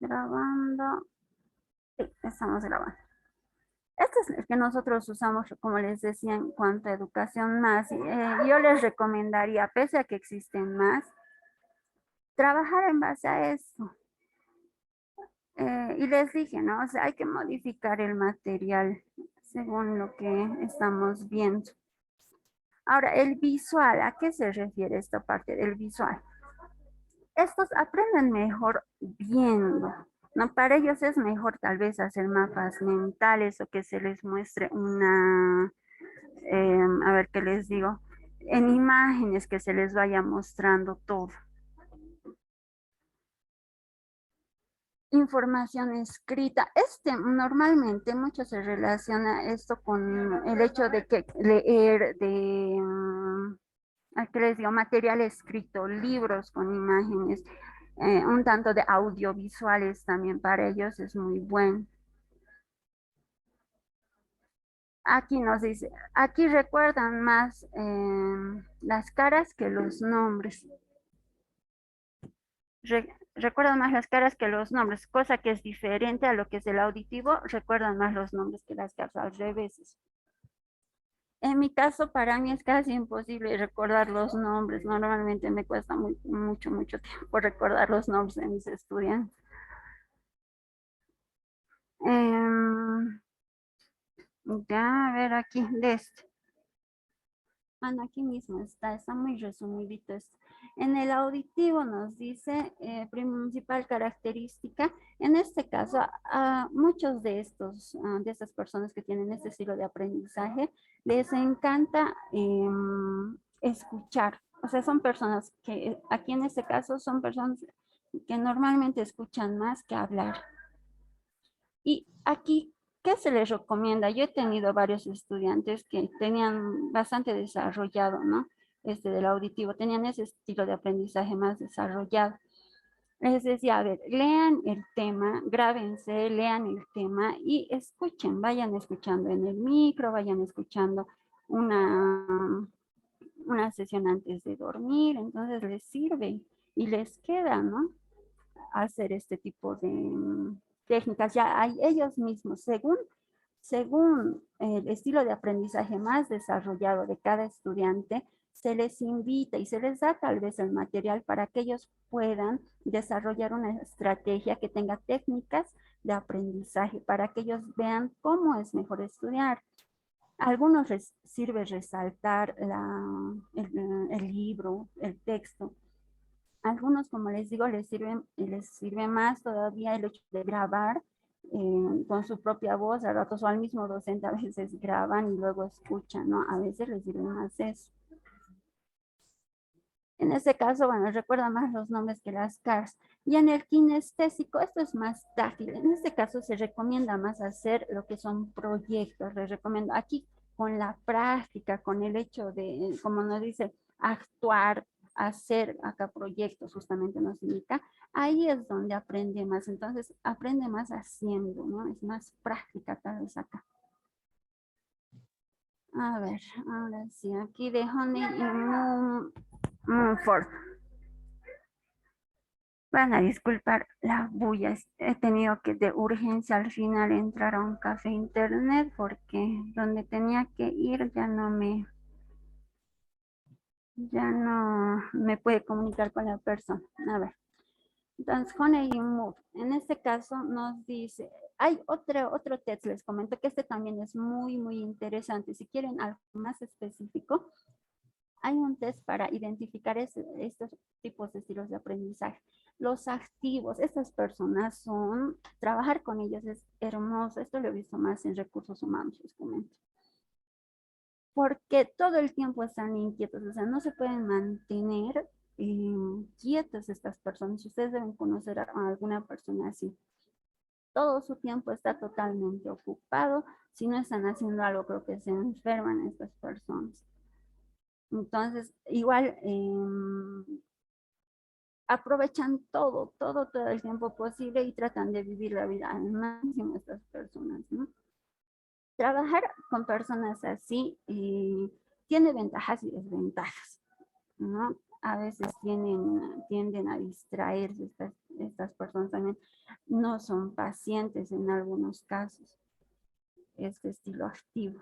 Grabando. Sí, estamos grabando. Este es el que nosotros usamos, como les decía, en cuanto a educación más. Yo les recomendaría, pese a que existen más, trabajar en base a eso. Y les dije, ¿no? O sea, hay que modificar el material según lo que estamos viendo. Ahora, el visual, ¿a qué se refiere esta parte del visual? Estos aprenden mejor viendo, ¿no? Para ellos es mejor tal vez hacer mapas mentales o que se les muestre una, a ver qué les digo, en imágenes que se les vaya mostrando todo. Información escrita. Normalmente mucho se relaciona esto con el hecho de que leer de, ¿qué les digo? Material escrito, libros con imágenes, un tanto de audiovisuales también para ellos es muy bueno. Aquí nos dice, aquí recuerdan más las caras que los nombres. Recuerdan más las caras que los nombres, cosa que es diferente a lo que es el auditivo, recuerdan más los nombres que las caras, al revés. En mi caso, para mí es casi imposible recordar los nombres. Normalmente me cuesta mucho tiempo recordar los nombres de mis estudiantes. Em, ya, a ver aquí, de este. Bueno, aquí mismo está muy resumidito esto. En el auditivo nos dice principal característica, en este caso, a muchos de de estas personas que tienen este estilo de aprendizaje, les encanta escuchar. O sea, son personas que, aquí en este caso, son personas que normalmente escuchan más que hablar. Y aquí, ¿qué se les recomienda? Yo he tenido varios estudiantes que tenían bastante desarrollado, ¿no? Del auditivo, tenían ese estilo de aprendizaje más desarrollado. Les decía, a ver, lean el tema, grábense, lean el tema y escuchen, vayan escuchando en el micro, vayan escuchando una, una sesión antes de dormir, entonces les sirve y les queda, ¿no? Hacer este tipo de técnicas. Ya hay ellos mismos, según el estilo de aprendizaje más desarrollado de cada estudiante, se les invita y se les da tal vez el material para que ellos puedan desarrollar una estrategia que tenga técnicas de aprendizaje, para que ellos vean cómo es mejor estudiar. A algunos les sirve resaltar el libro, el texto. Algunos, como les digo, les sirve más todavía el hecho de grabar con su propia voz, a ratos o al mismo docente a veces graban y luego escuchan, ¿no? A veces les sirve más eso. En este caso, bueno, recuerda más los nombres que las caras. Y en el kinestésico, esto es más táctil. En este caso se recomienda más hacer lo que son proyectos. Les recomiendo aquí con la práctica, con el hecho de, como nos dice, actuar, hacer acá proyectos, justamente nos indica, ahí es donde aprende más. Entonces, aprende más haciendo, ¿no? Es más práctica tal vez acá. A ver, ahora sí, aquí de Honey y Mumford. Van a disculpar la bulla. He tenido que de urgencia al final entrar a un café internet porque donde tenía que ir ya no me puede comunicar con la persona. A ver. Entonces, Honey Move. En este caso nos dice, hay otro test, les comento que este también es muy interesante. Si quieren algo más específico, hay un test para identificar estos tipos de estilos de aprendizaje. Los activos, estas personas trabajar con ellos es hermoso. Esto lo he visto más en recursos humanos, les comento. Porque todo el tiempo están inquietos, o sea, no se pueden mantener quietos estas personas. Ustedes deben conocer a alguna persona así. Todo su tiempo está totalmente ocupado. Si no están haciendo algo, creo que se enferman estas personas. Entonces, igual aprovechan todo el tiempo posible y tratan de vivir la vida al máximo estas personas, ¿no? Trabajar con personas así tiene ventajas y desventajas, ¿no? a veces tienden a distraerse estas personas también. No son pacientes en algunos casos. Este estilo activo.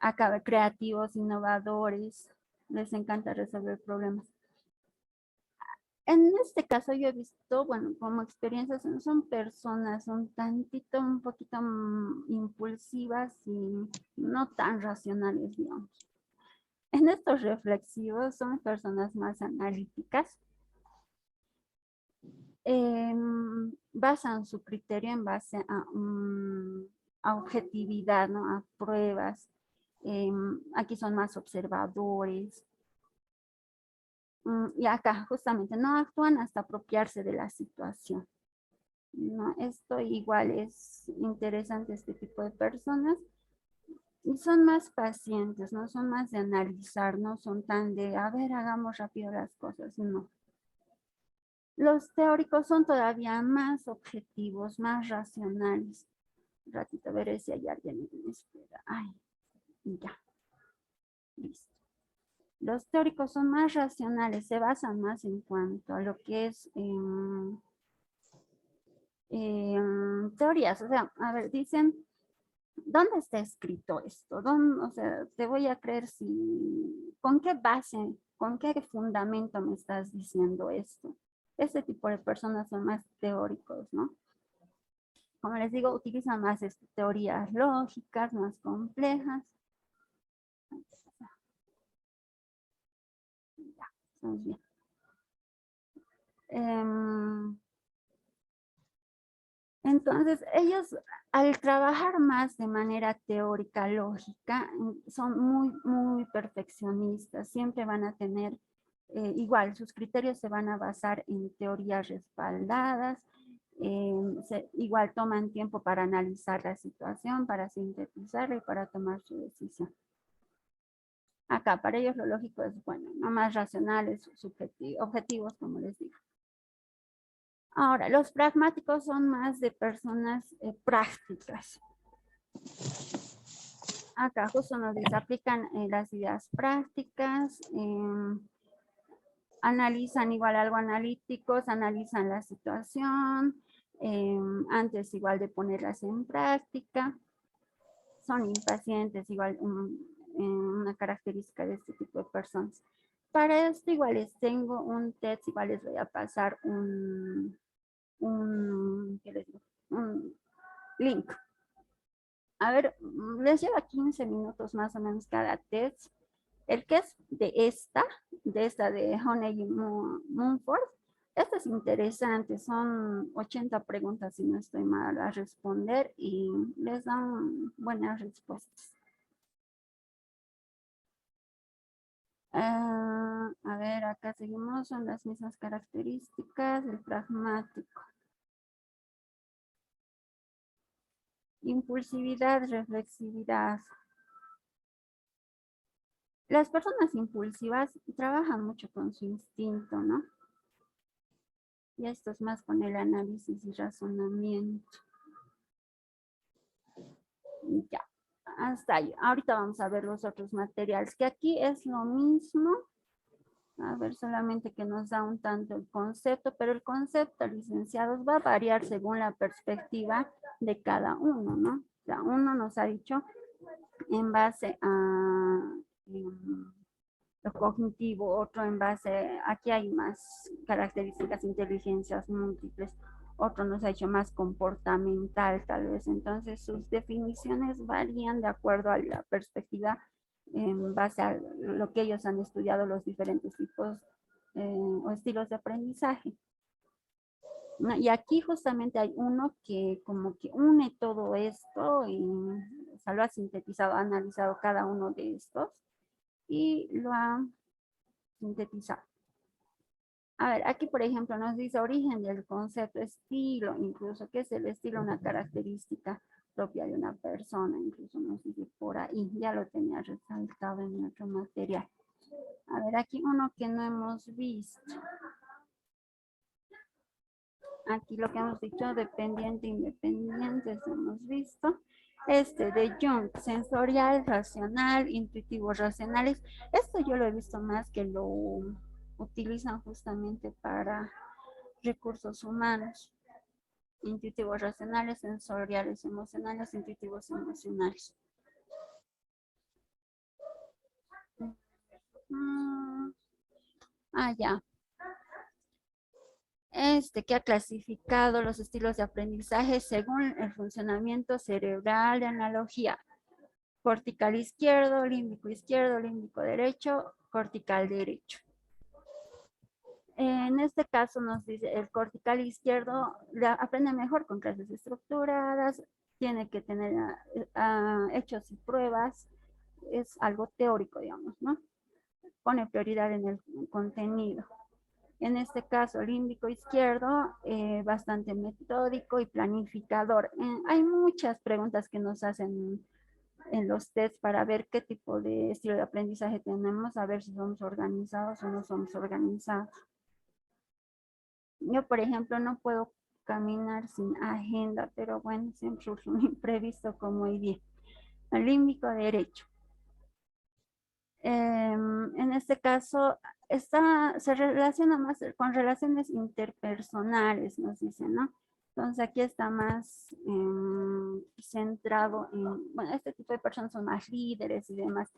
Acá creativos, innovadores, les encanta resolver problemas. En este caso yo he visto, bueno, como experiencias, son personas un poquito impulsivas y no tan racionales, digamos. En estos reflexivos son personas más analíticas. Basan su criterio en base a objetividad, ¿no? A pruebas. Aquí son más observadores. Y acá justamente no actúan hasta apropiarse de la situación. ¿No? Esto igual es interesante, este tipo de personas. Y son más pacientes, no son más de analizar, no son tan de, a ver, hagamos rápido las cosas, no. Los teóricos son todavía más objetivos, más racionales. Un ratito, veré si hay alguien que me espera. Ay, ya. Listo. Los teóricos son más racionales, se basan más en cuanto a lo que es teorías. O sea, a ver, dicen, ¿dónde está escrito esto? O sea, te voy a creer si, ¿con qué base, con qué fundamento me estás diciendo esto? Ese tipo de personas son más teóricos, ¿no? Como les digo, utilizan más teorías lógicas, más complejas. Ya, estamos bien. Entonces, ellos al trabajar más de manera teórica, lógica, son muy perfeccionistas. Siempre van a tener, igual, sus criterios se van a basar en teorías respaldadas. Igual toman tiempo para analizar la situación, para sintetizarla y para tomar su decisión. Acá, para ellos lo lógico es, bueno, no más racionales, objetivos, como les digo. Ahora, los pragmáticos son más de personas prácticas. Acá justo nos dice, aplican las ideas prácticas, analizan igual algo analíticos, analizan la situación, antes igual de ponerlas en práctica. Son impacientes, igual una característica de este tipo de personas. Para esto igual les tengo un test, igual les voy a pasar ¿qué les digo? Un link. A ver, les lleva 15 minutos más o menos cada test. El que es de esta de Honey Moonford, esto es interesante, son 80 preguntas si no estoy mal a responder y les dan buenas respuestas. A ver, acá seguimos, son las mismas características, el pragmático. Impulsividad, reflexividad. Las personas impulsivas trabajan mucho con su instinto, ¿no? Y esto es más con el análisis y razonamiento. Ya, hasta ahí. Ahorita vamos a ver los otros materiales, que aquí es lo mismo. A ver, solamente que nos da un tanto el concepto, pero el concepto, licenciados, va a variar según la perspectiva de cada uno, ¿no? O sea, uno nos ha dicho en base a lo cognitivo, otro en base, aquí hay más características, inteligencias múltiples, otro nos ha hecho más comportamental tal vez, entonces sus definiciones varían de acuerdo a la perspectiva en base a lo que ellos han estudiado, los diferentes tipos o estilos de aprendizaje. ¿No? Y aquí justamente hay uno que como que une todo esto y o sea, lo ha sintetizado, ha analizado cada uno de estos y lo ha sintetizado. A ver, aquí por ejemplo nos dice origen del concepto estilo, incluso qué es el estilo, una característica propia de una persona, incluso nos dice por ahí, ya lo tenía resaltado en otro material. A ver, aquí uno que no hemos visto. Aquí lo que hemos dicho, dependiente, independientes, hemos visto. Este de Jung, sensorial, racional, intuitivo, racionales. Esto yo lo he visto más que lo utilizan justamente para recursos humanos. Intuitivos, racionales, sensoriales, emocionales, intuitivos, emocionales. Mm, ya. Que ha clasificado los estilos de aprendizaje según el funcionamiento cerebral de analogía. Cortical izquierdo, límbico derecho, cortical derecho. En este caso nos dice el cortical izquierdo aprende mejor con clases estructuradas, tiene que tener hechos y pruebas, es algo teórico, digamos, ¿no? Pone prioridad en el contenido. En este caso, límbico izquierdo, bastante metódico y planificador. Hay muchas preguntas que nos hacen en los tests para ver qué tipo de estilo de aprendizaje tenemos, a ver si somos organizados o no somos organizados. Yo, por ejemplo, no puedo caminar sin agenda, pero bueno, siempre surge un imprevisto como hoy día. El límbico derecho. En este caso, se relaciona más con relaciones interpersonales, nos dicen, ¿no? Entonces aquí está más centrado en, bueno, este tipo de personas son más líderes y demás.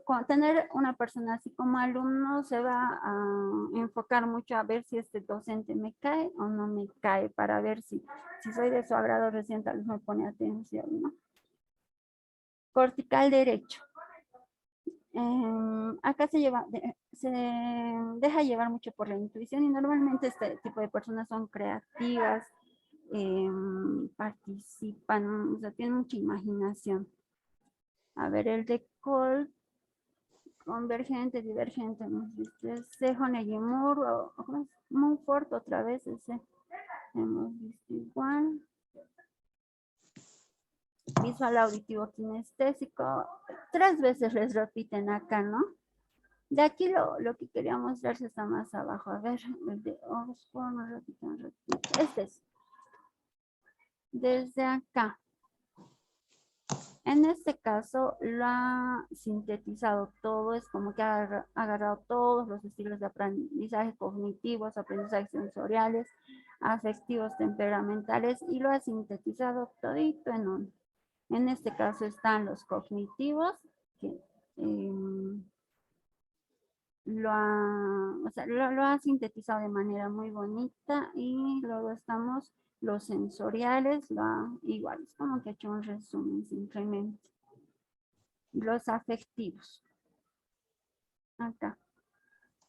Con tener una persona así como alumno se va a enfocar mucho a ver si este docente me cae o no me cae, para ver si soy de su agrado recién tal vez me pone atención, ¿no? Cortical derecho. Acá se deja llevar mucho por la intuición y normalmente este tipo de personas son creativas, participan, o sea, tienen mucha imaginación. A ver, el de Cole, convergente, divergente, Cejo, Negimur, Mumford, otra vez ese, hemos visto igual. Visual, auditivo, kinestésico, 3 veces les repiten acá, ¿no? De aquí lo que quería mostrarse está más abajo. A ver, el de Oxford, no repito. Este es. Desde acá. En este caso lo ha sintetizado todo, es como que ha agarrado todos los estilos de aprendizaje cognitivos, aprendizajes sensoriales, afectivos, temperamentales y lo ha sintetizado todito en uno. En este caso están los cognitivos, que lo ha sintetizado de manera muy bonita, y luego estamos los sensoriales, igual, es como que he hecho un resumen simplemente. Los afectivos. Acá.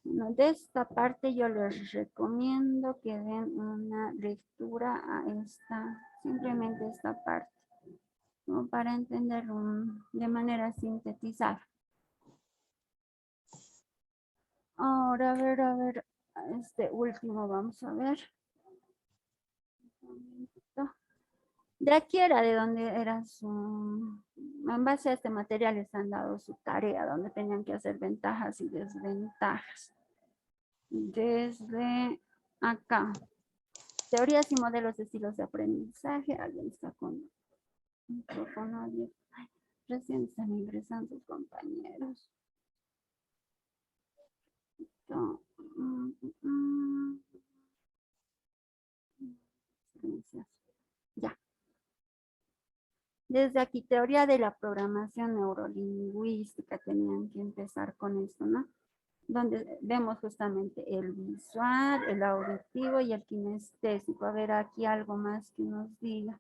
Bueno, de esta parte yo les recomiendo que den una lectura a simplemente esta parte, como para entender de manera sintetizada. Ahora, a ver, este último vamos a ver. De aquí era de donde era en base a este material les han dado su tarea, donde tenían que hacer ventajas y desventajas. Desde acá. Teorías y modelos de estilos de aprendizaje. Alguien está con micrófono abierto. Recién están ingresando sus compañeros. Ya. Desde aquí, teoría de la programación neurolingüística, tenían que empezar con esto, ¿no? Donde vemos justamente el visual, el auditivo y el kinestésico. A ver, aquí algo más que nos diga.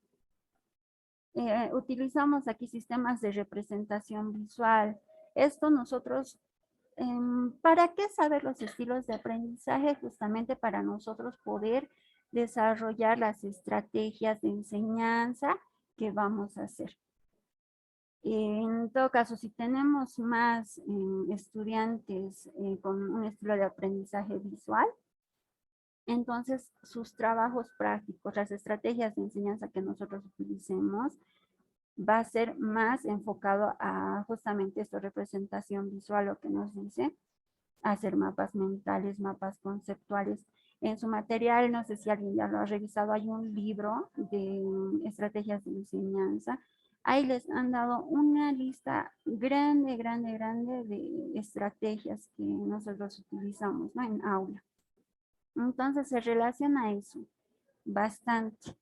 Utilizamos aquí sistemas de representación visual. Esto nosotros, ¿para qué saber los estilos de aprendizaje? Justamente para nosotros poder desarrollar las estrategias de enseñanza que vamos a hacer. En todo caso, si tenemos más estudiantes con un estilo de aprendizaje visual, entonces sus trabajos prácticos, las estrategias de enseñanza que nosotros utilicemos, va a ser más enfocado a justamente esta representación visual, lo que nos dice, hacer mapas mentales, mapas conceptuales. En su material, no sé si alguien ya lo ha revisado, hay un libro de estrategias de enseñanza Ahí les han dado una lista grande, grande, grande de estrategias que nosotros utilizamos, ¿no? En aula. Entonces se relaciona eso bastante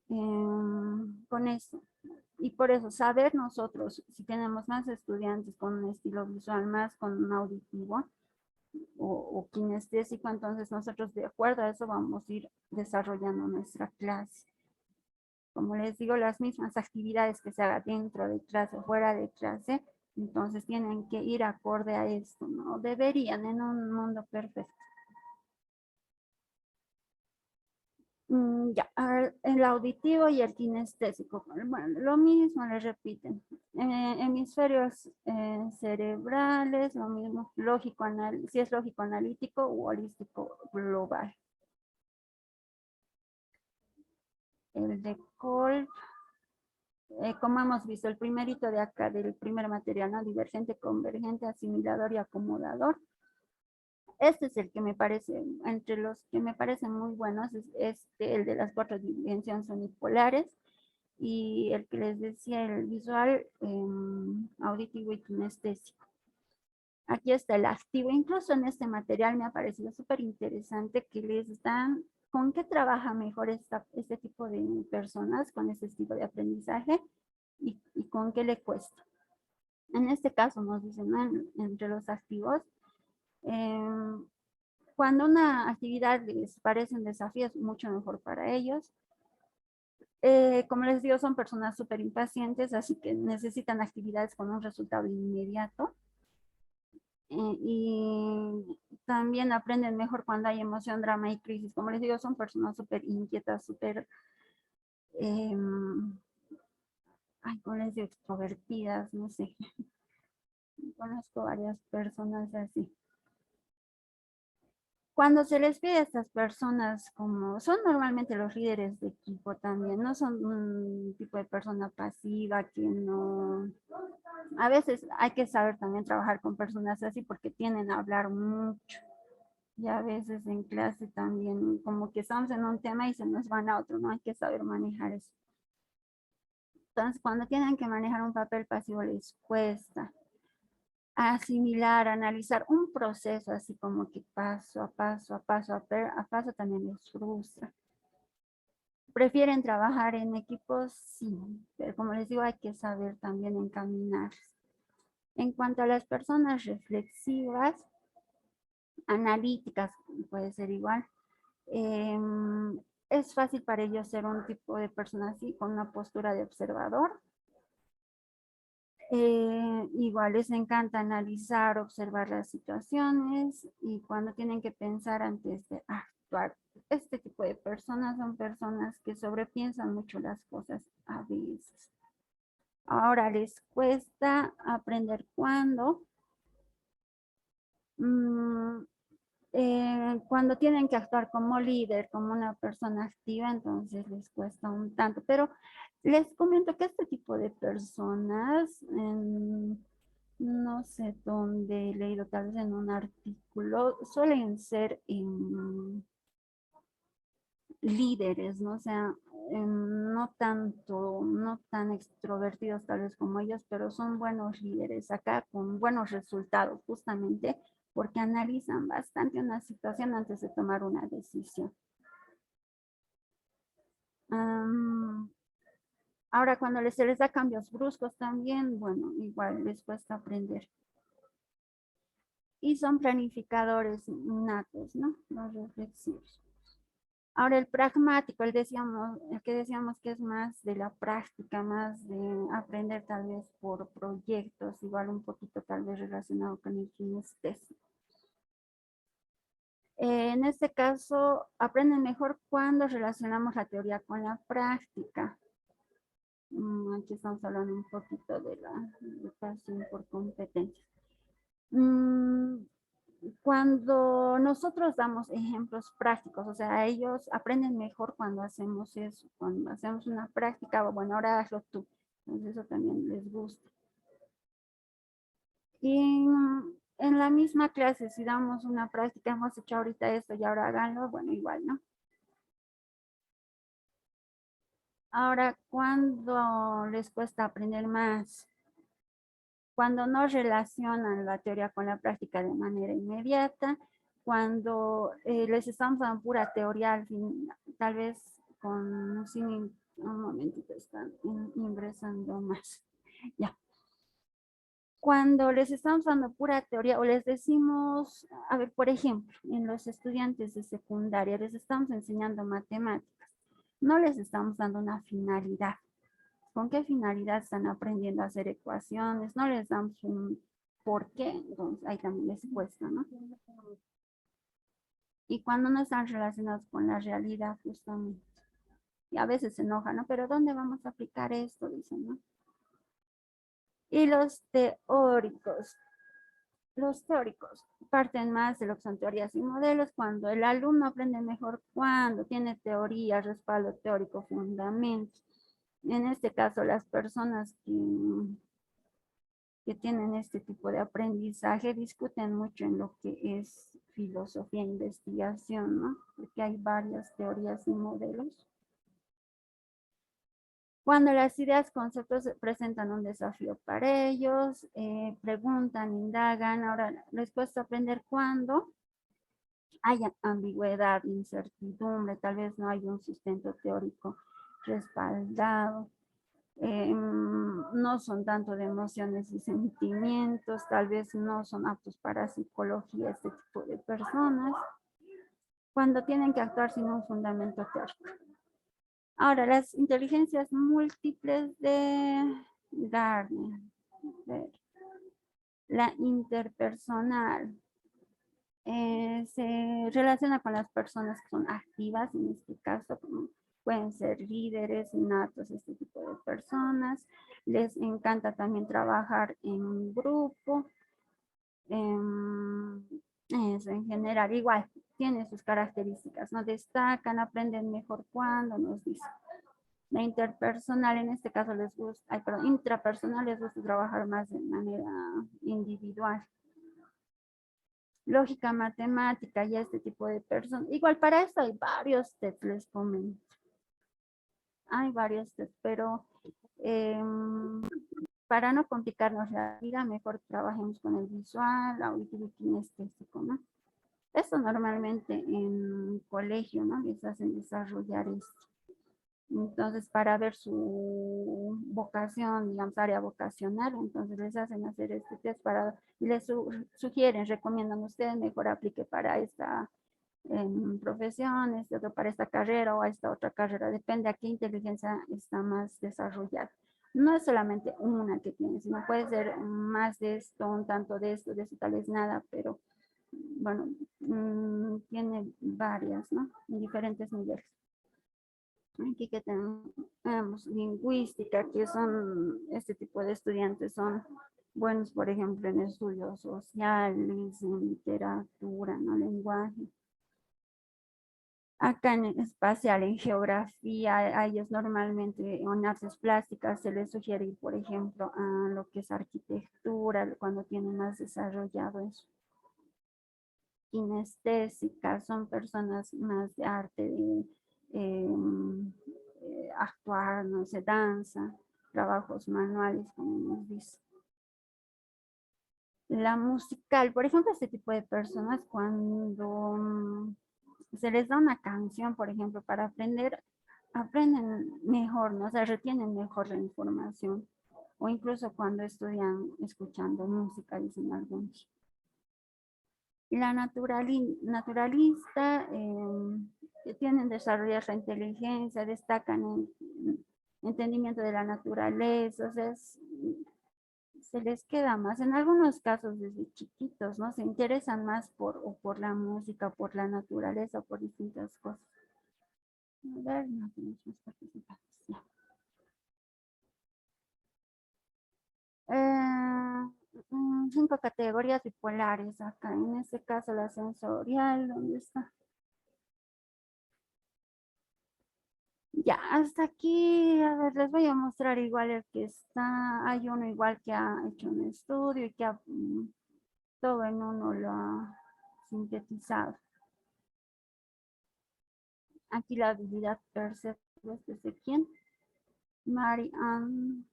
con eso. Y por eso saber nosotros si tenemos más estudiantes con un estilo visual, más con un auditivo o kinestésico, entonces nosotros de acuerdo a eso vamos a ir desarrollando nuestra clase. Como les digo, las mismas actividades que se hagan dentro de clase o fuera de clase, entonces tienen que ir acorde a esto, ¿no? Deberían en un mundo perfecto. Ya, el auditivo y el kinestésico. Bueno, lo mismo le repiten. Hemisferios cerebrales, lo mismo, lógico, si es lógico analítico u holístico global. El de Kolb, como hemos visto, el primerito de acá del primer material, ¿no? Divergente, convergente, asimilador y acomodador. Este es el que me parece, entre los que me parecen muy buenos, es este, el de las 4 dimensiones unipolares y el que les decía, el visual, auditivo y kinestésico. Aquí está el activo. Incluso en este material me ha parecido súper interesante que les dan con qué trabaja mejor este tipo de personas con este tipo de aprendizaje y con qué le cuesta. En este caso nos dicen, ¿no? Entre los activos, cuando una actividad les parece un desafío, es mucho mejor para ellos. Como les digo, son personas súper impacientes, así que necesitan actividades con un resultado inmediato. Y también aprenden mejor cuando hay emoción, drama y crisis. Como les digo, son personas súper inquietas, súper, eh, ¿cómo les digo? Extrovertidas, no sé. Conozco varias personas así. Cuando se les pide a estas personas, como son normalmente los líderes de equipo también, no son un tipo de persona pasiva que no... A veces hay que saber también trabajar con personas así porque tienden a hablar mucho. Y a veces en clase también como que estamos en un tema y se nos van a otro, no hay que saber manejar eso. Entonces, cuando tienen que manejar un papel pasivo les cuesta asimilar, analizar un proceso así como que paso a paso, a paso a paso también les frustra. ¿Prefieren trabajar en equipos? Sí, pero como les digo, hay que saber también encaminar. En cuanto a las personas reflexivas, analíticas, puede ser igual, es fácil para ellos ser un tipo de persona así, con una postura de observador. Igual les encanta analizar, observar las situaciones y cuando tienen que pensar antes de actuar. Este tipo de personas son personas que sobrepiensan mucho las cosas a veces. Ahora les cuesta aprender mm, cuando tienen que actuar como líder, como una persona activa, entonces les cuesta un tanto. Pero les comento que este tipo de personas, no sé dónde he leído, tal vez en un artículo, suelen ser líderes, ¿no? O sea, no tanto, no tan extrovertidos tal vez como ellos, pero son buenos líderes acá con buenos resultados, justamente porque analizan bastante una situación antes de tomar una decisión. Ahora, cuando se les da cambios bruscos también, bueno, igual les cuesta aprender. Y son planificadores natos, ¿no? Los reflexivos. Ahora el pragmático, el que decíamos que es más de la práctica, más de aprender tal vez por proyectos, igual un poquito tal vez relacionado con el kinestésico. En este caso, aprenden mejor cuando relacionamos la teoría con la práctica. Aquí estamos hablando un poquito de la educación por competencias. Cuando nosotros damos ejemplos prácticos, o sea, ellos aprenden mejor cuando hacemos eso, cuando hacemos una práctica, bueno, ahora hazlo tú. Entonces eso también les gusta. Y en la misma clase, si damos una práctica, hemos hecho ahorita esto y ahora háganlo, bueno, igual, ¿no? Ahora, ¿cuándo les cuesta aprender más? Cuando no relacionan la teoría con la práctica de manera inmediata, cuando les estamos dando pura teoría al fin, tal vez con un momentito están ingresando más. Ya. Cuando les estamos dando pura teoría o les decimos, a ver, por ejemplo, en los estudiantes de secundaria les estamos enseñando matemáticas, no les estamos dando una finalidad. ¿Con qué finalidad están aprendiendo a hacer ecuaciones? No les damos un por qué, entonces ahí también les cuesta, ¿no? Y cuando no están relacionados con la realidad, justamente, y a veces se enojan, ¿no? Pero ¿dónde vamos a aplicar esto? Dicen, ¿no? Y los teóricos parten más de lo que son teorías y modelos cuando el alumno aprende mejor, cuando tiene teoría, respaldo teórico, fundamento. En este caso, las personas que tienen este tipo de aprendizaje discuten mucho en lo que es filosofía e investigación, ¿no? Porque hay varias teorías y modelos. Cuando las ideas, conceptos presentan un desafío para ellos, preguntan, indagan, ahora les cuesta aprender cuando hay ambigüedad, incertidumbre, tal vez no hay un sustento teórico respaldado. No son tanto de emociones y sentimientos, tal vez no son aptos para psicología este tipo de personas, cuando tienen que actuar sin un fundamento teórico. Ahora, las inteligencias múltiples de Gardner, la interpersonal, se relaciona con las personas que son activas, en este caso, como pueden ser líderes, innatos, este tipo de personas. Les encanta también trabajar en grupo. Eso en general, igual, tiene sus características, ¿no? Destacan, aprenden mejor cuando nos dice. La interpersonal, en este caso les gusta, perdón, intrapersonal les gusta trabajar más de manera individual. Lógica matemática y este tipo de personas. Igual para esto hay varios tests, les comento. Hay varios tests, pero para no complicarnos la vida, mejor trabajemos con el visual, auditivo y kinestésico, ¿no? Esto normalmente en colegio, ¿no? Les hacen desarrollar esto. Entonces, para ver su vocación, digamos, área vocacional, entonces les hacen hacer este test para, les sugieren, recomiendan ustedes mejor aplique para esta profesión, este otro para esta carrera o a esta otra carrera, depende a qué inteligencia está más desarrollada. No es solamente una que tiene, sino puede ser más de esto, un tanto de esto, tal vez nada, pero bueno, tiene varias, ¿no? En diferentes niveles. Aquí que tenemos lingüística, que son, este tipo de estudiantes son buenos, por ejemplo, en estudios sociales, en literatura, ¿no? Lenguaje. Acá en espacial, en geografía, a ellos normalmente en artes plásticas se les sugiere ir, por ejemplo, a lo que es arquitectura, cuando tienen más desarrollado eso. Kinestésicas, son personas más de arte, de actuar, no sé, danza, trabajos manuales, como nos dice. La musical, por ejemplo, este tipo de personas cuando se les da una canción, por ejemplo, para aprender, aprenden mejor, ¿no? O sea, retienen mejor la información. O incluso cuando estudian escuchando música, dicen algunos. La naturalista tienen desarrollar la inteligencia, destacan en entendimiento de la naturaleza, o sea, se les queda más, en algunos casos desde chiquitos, ¿no? Se interesan más por la música, por la naturaleza, por distintas cosas. A ver, no tenemos más participantes. Ya. Cinco categorías bipolares acá, en este caso la sensorial, ¿dónde está? Ya, hasta aquí, a ver, les voy a mostrar igual el que está, hay uno igual que ha hecho un estudio y que todo en uno lo ha sintetizado. Aquí la habilidad perceptiva, ¿desde quién? Mari Ansel,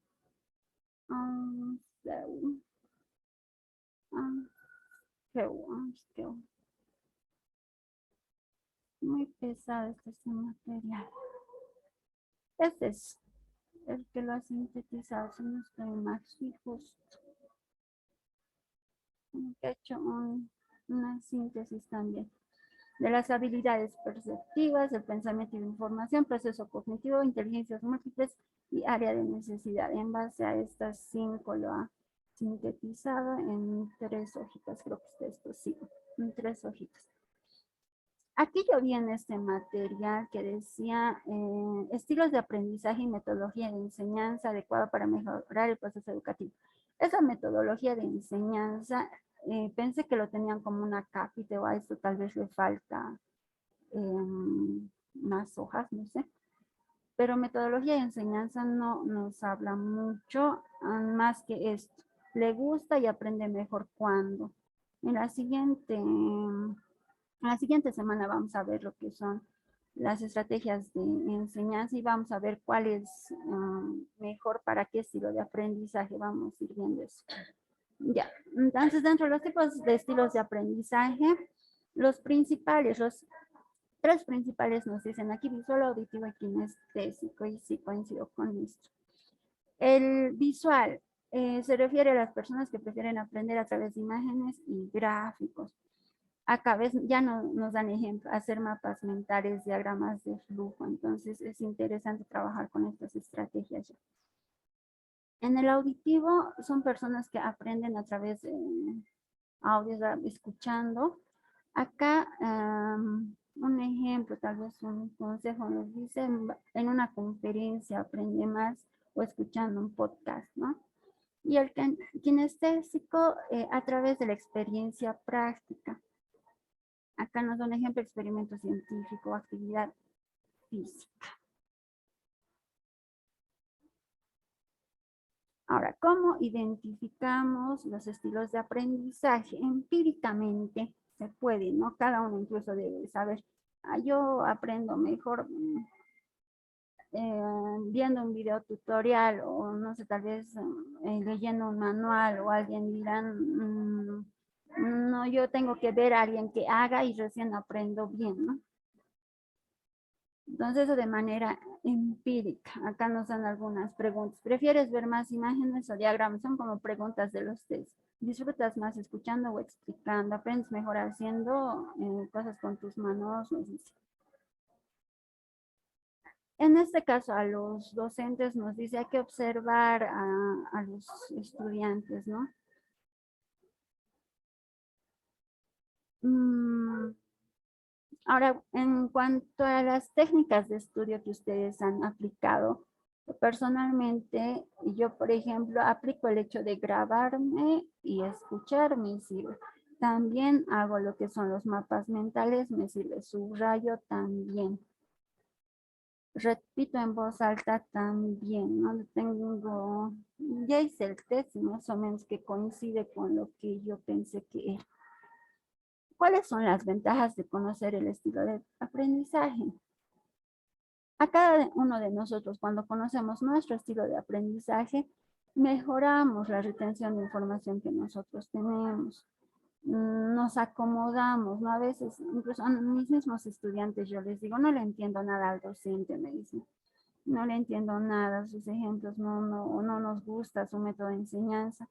Ansel. Muy pesado este material. Este es el que lo ha sintetizado, si no estoy mal, sí, justo. He hecho una síntesis también de las habilidades perceptivas, el pensamiento y la información, proceso cognitivo, inteligencias múltiples y área de necesidad. En base a estas 5 lo ha sintetizado en 3 hojitas, creo que esto sí, en 3 hojitas. Aquí yo vi en este material que decía estilos de aprendizaje y metodología de enseñanza adecuada para mejorar el proceso educativo. Esa metodología de enseñanza, pensé que lo tenían como una cápita o a esto tal vez le falta más hojas, no sé. Pero metodología de enseñanza no nos habla mucho, más que esto. Le gusta y aprende mejor cuando. En la siguiente semana vamos a ver lo que son las estrategias de enseñanza y vamos a ver cuál es mejor para qué estilo de aprendizaje. Vamos a ir viendo eso. Ya, entonces dentro de los tipos de estilos de aprendizaje, los principales, los 3 principales nos dicen aquí: visual, auditivo y kinestésico, y sí coincido con esto. El visual se refiere a las personas que prefieren aprender a través de imágenes y gráficos. Acá ya nos dan ejemplo, hacer mapas mentales, diagramas de flujo, entonces es interesante trabajar con estas estrategias. En el auditivo son personas que aprenden a través de audios, escuchando. Acá un ejemplo, tal vez un consejo nos dice, en una conferencia aprende más o escuchando un podcast, ¿no? Y el kinestésico a través de la experiencia práctica. Acá nos da un ejemplo: experimento científico, actividad física. Ahora, ¿cómo identificamos los estilos de aprendizaje? Empíricamente se puede, ¿no? Cada uno incluso debe saber, yo aprendo mejor viendo un video tutorial o no sé, tal vez leyendo un manual, o alguien dirán, no, yo tengo que ver a alguien que haga y recién aprendo bien, ¿no? Entonces, eso de manera empírica. Acá nos dan algunas preguntas. ¿Prefieres ver más imágenes o diagramas? Son como preguntas de los test. ¿Disfrutas más escuchando o explicando? ¿Aprendes mejor haciendo cosas con tus manos? Nos dice. En este caso, a los docentes nos dice, hay que observar a los estudiantes, ¿no? Ahora, en cuanto a las técnicas de estudio que ustedes han aplicado, personalmente, yo, por ejemplo, aplico el hecho de grabarme y escucharme, me sirve. También hago lo que son los mapas mentales, me sirve. Subrayo también. Repito en voz alta también, ¿no? Tengo, ya hice el test, más o menos que coincide con lo que yo pensé que era. ¿Cuáles son las ventajas de conocer el estilo de aprendizaje? A cada uno de nosotros, cuando conocemos nuestro estilo de aprendizaje, mejoramos la retención de información que nosotros tenemos. Nos acomodamos, ¿no? A veces, incluso a mis mismos estudiantes, yo les digo, no le entiendo nada al docente, me dicen. No le entiendo nada, sus ejemplos no nos gusta, su método de enseñanza.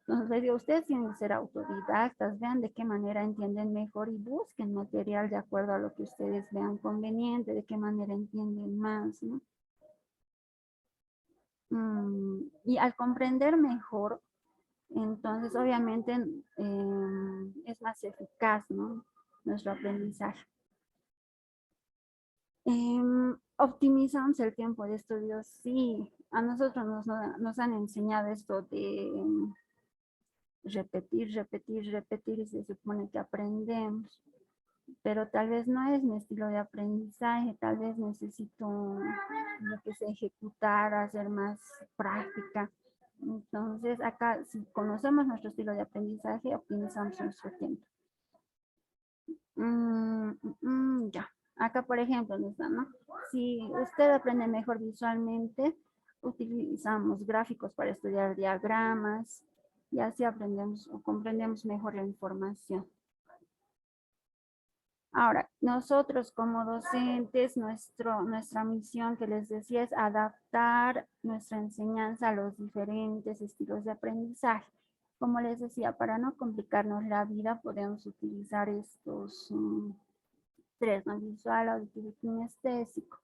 Entonces les digo, ustedes tienen que ser autodidactas, vean de qué manera entienden mejor y busquen material de acuerdo a lo que ustedes vean conveniente, de qué manera entienden más, ¿no? Y al comprender mejor, entonces obviamente es más eficaz, ¿no? Nuestro aprendizaje. Optimizamos el tiempo de estudio, sí. A nosotros nos han enseñado esto de repetir, repetir, repetir y se supone que aprendemos. Pero tal vez no es mi estilo de aprendizaje, tal vez necesito lo que se ejecutar, hacer más práctica. Entonces, acá, si conocemos nuestro estilo de aprendizaje, optimizamos nuestro tiempo. Ya, acá por ejemplo nos da, ¿no? Si usted aprende mejor visualmente, utilizamos gráficos para estudiar diagramas y así aprendemos o comprendemos mejor la información. Ahora, nosotros como docentes, nuestra misión que les decía es adaptar nuestra enseñanza a los diferentes estilos de aprendizaje. Como les decía, para no complicarnos la vida, podemos utilizar estos tres, ¿no? Visual, auditivo y kinestésico.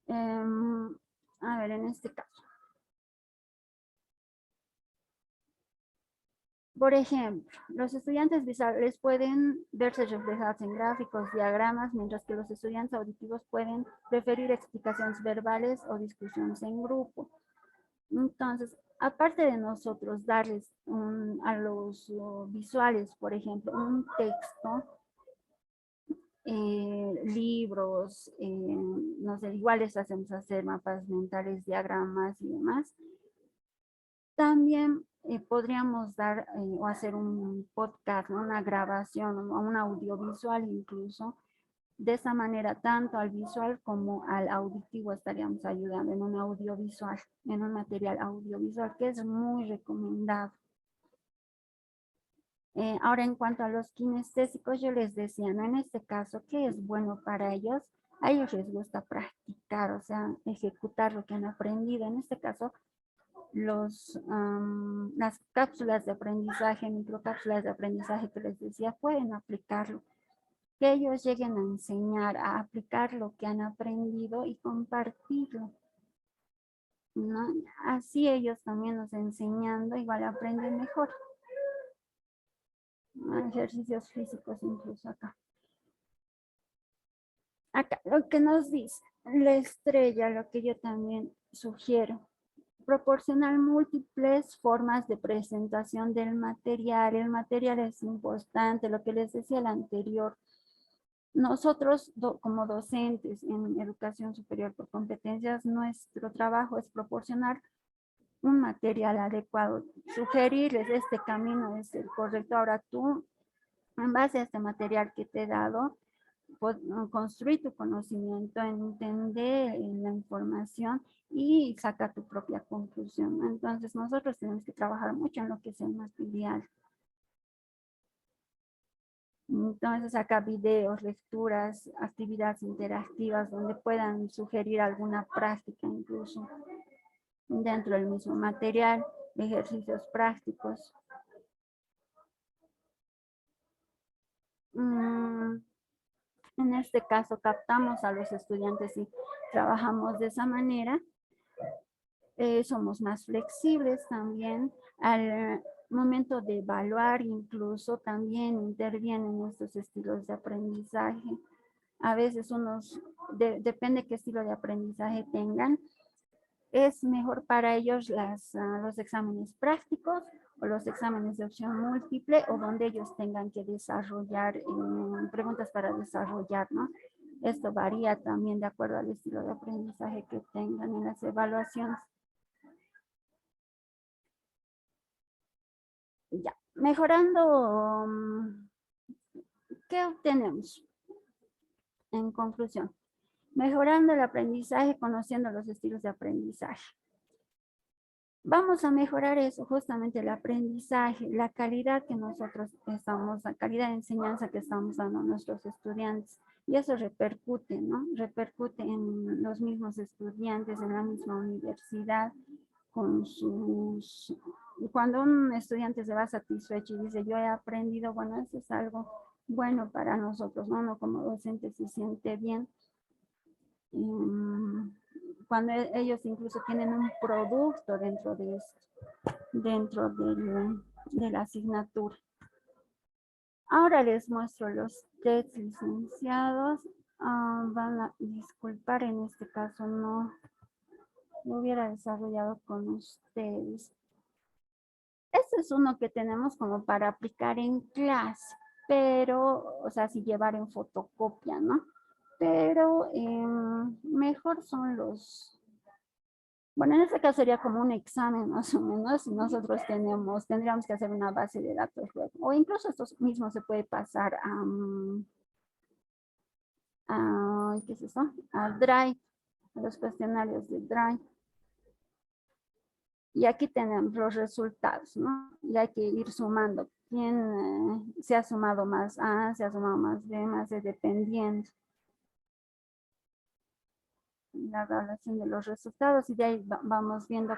A ver, en este caso. Por ejemplo, los estudiantes visuales pueden verse reflejados en gráficos, diagramas, mientras que los estudiantes auditivos pueden preferir explicaciones verbales o discusiones en grupo. Entonces, aparte de nosotros darles a los visuales, por ejemplo, un texto, libros, no sé, igual les hacemos hacer mapas mentales, diagramas y demás. También podríamos dar o hacer un podcast, ¿no? Una grabación o un audiovisual incluso. De esa manera, tanto al visual como al auditivo estaríamos ayudando en un audiovisual, en un material audiovisual, que es muy recomendado. Ahora, en cuanto a los kinestésicos, yo les decía, ¿no? En este caso, ¿qué es bueno para ellos? A ellos les gusta practicar, o sea, ejecutar lo que han aprendido. En este caso, las cápsulas de aprendizaje, microcápsulas de aprendizaje que les decía, pueden aplicarlo. Que ellos lleguen a enseñar, a aplicar lo que han aprendido y compartirlo, ¿no? Así ellos también nos enseñando, igual aprenden mejor. Ejercicios físicos incluso acá. Acá lo que nos dice la estrella, lo que yo también sugiero, proporcionar múltiples formas de presentación del material. El material es importante, lo que les decía el anterior. Nosotros como docentes en educación superior por competencias, nuestro trabajo es proporcionar un material adecuado, sugerirles este camino es el correcto. Ahora tú, en base a este material que te he dado, construir tu conocimiento, entender la información y sacar tu propia conclusión. Entonces nosotros tenemos que trabajar mucho en lo que es el material. Entonces acá videos, lecturas, actividades interactivas donde puedan sugerir alguna práctica incluso dentro del mismo material, ejercicios prácticos. En este caso captamos a los estudiantes y trabajamos de esa manera. Somos más flexibles también al momento de evaluar, incluso también intervienen estos estilos de aprendizaje. A veces depende qué estilo de aprendizaje tengan, es mejor para ellos los exámenes prácticos o los exámenes de opción múltiple o donde ellos tengan que desarrollar preguntas para desarrollar, ¿no? Esto varía también de acuerdo al estilo de aprendizaje que tengan en las evaluaciones. Ya, mejorando, ¿qué obtenemos? En conclusión, mejorando el aprendizaje, conociendo los estilos de aprendizaje. Vamos a mejorar eso, justamente el aprendizaje, la calidad que nosotros la calidad de enseñanza que estamos dando a nuestros estudiantes. Y eso repercute, ¿no? Repercute en los mismos estudiantes, en la misma universidad, cuando un estudiante se va satisfecho y dice, yo he aprendido, bueno, eso es algo bueno para nosotros, ¿no? Uno como docente se siente bien. Cuando ellos incluso tienen un producto dentro de esto, dentro de la asignatura. Ahora les muestro los test licenciados. Van a disculpar, en este caso no lo hubiera desarrollado con ustedes. Este es uno que tenemos como para aplicar en clase, pero, o sea, si llevar en fotocopia, ¿no? Pero mejor son bueno, en este caso sería como un examen más o menos, y nosotros tendríamos que hacer una base de datos web, o incluso esto mismo se puede pasar ¿qué es eso? A Drive. los cuestionarios de Drive. Y aquí tenemos los resultados, ¿no? Y hay que ir sumando. ¿Quién se ha sumado más A, se ha sumado más B, más C, dependiendo la relación de los resultados, y de ahí vamos viendo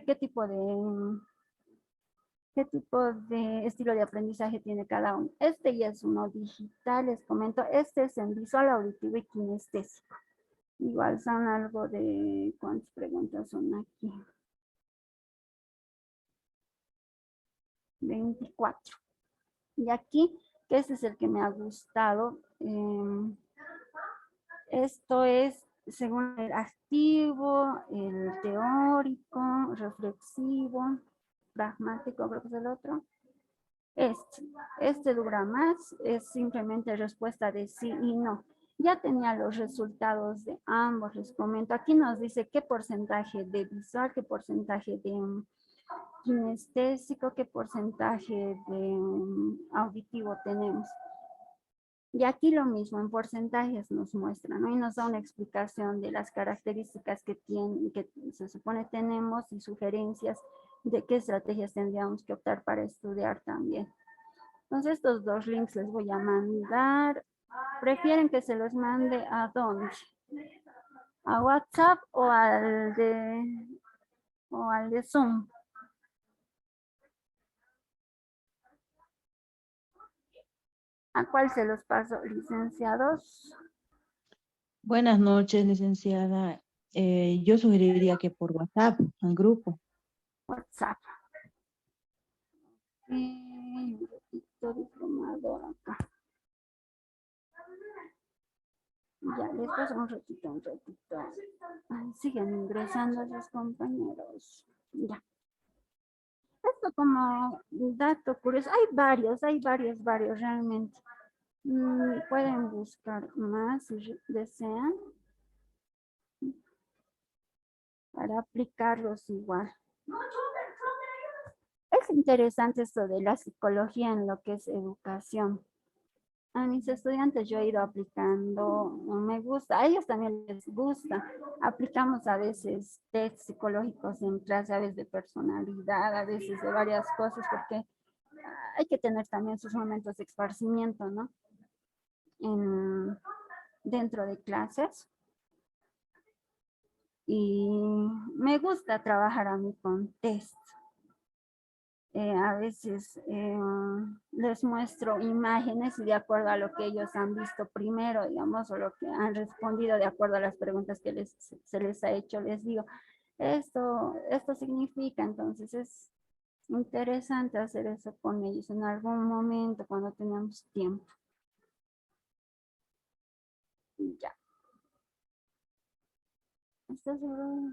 qué tipo de estilo de aprendizaje tiene cada uno. Este ya es uno digital, les comento. Este es en visual, auditivo y kinestésico. Igual son algo de, ¿cuántas preguntas son aquí? 24. Y aquí, que este es el que me ha gustado, esto es según el activo, el teórico, reflexivo, pragmático, creo que es el otro. Este dura más, es simplemente respuesta de sí y no. Ya tenía los resultados de ambos, les comento. Aquí nos dice qué porcentaje de visual, qué porcentaje de kinestésico, qué porcentaje de auditivo tenemos. Y aquí lo mismo, en porcentajes nos muestra, ¿no? Y nos da una explicación de las características que se supone tenemos y sugerencias de qué estrategias tendríamos que optar para estudiar también. Entonces, estos dos links les voy a mandar. ¿Prefieren que se los mande a dónde? ¿A WhatsApp o al de Zoom? ¿A cuál se los paso, licenciados? Buenas noches, licenciada. Yo sugeriría que por WhatsApp, al grupo. WhatsApp. Un ratito, diplomador acá. Ya, les paso un ratito. Ay, siguen ingresando sus compañeros. Ya. Esto como dato curioso, hay varios realmente. Pueden buscar más si desean para aplicarlos igual. Es interesante esto de la psicología en lo que es educación. A mis estudiantes yo he ido aplicando, me gusta, a ellos también les gusta. Aplicamos a veces test psicológicos en clase, a veces de personalidad, a veces de varias cosas, porque hay que tener también sus momentos de esparcimiento, ¿no? Dentro de clases. Y me gusta trabajar a mí con test. A veces les muestro imágenes y de acuerdo a lo que ellos han visto primero, digamos, o lo que han respondido de acuerdo a las preguntas que se les ha hecho, les digo, esto significa. Entonces es interesante hacer eso con ellos en algún momento cuando tenemos tiempo. Ya. ¿Estás seguro?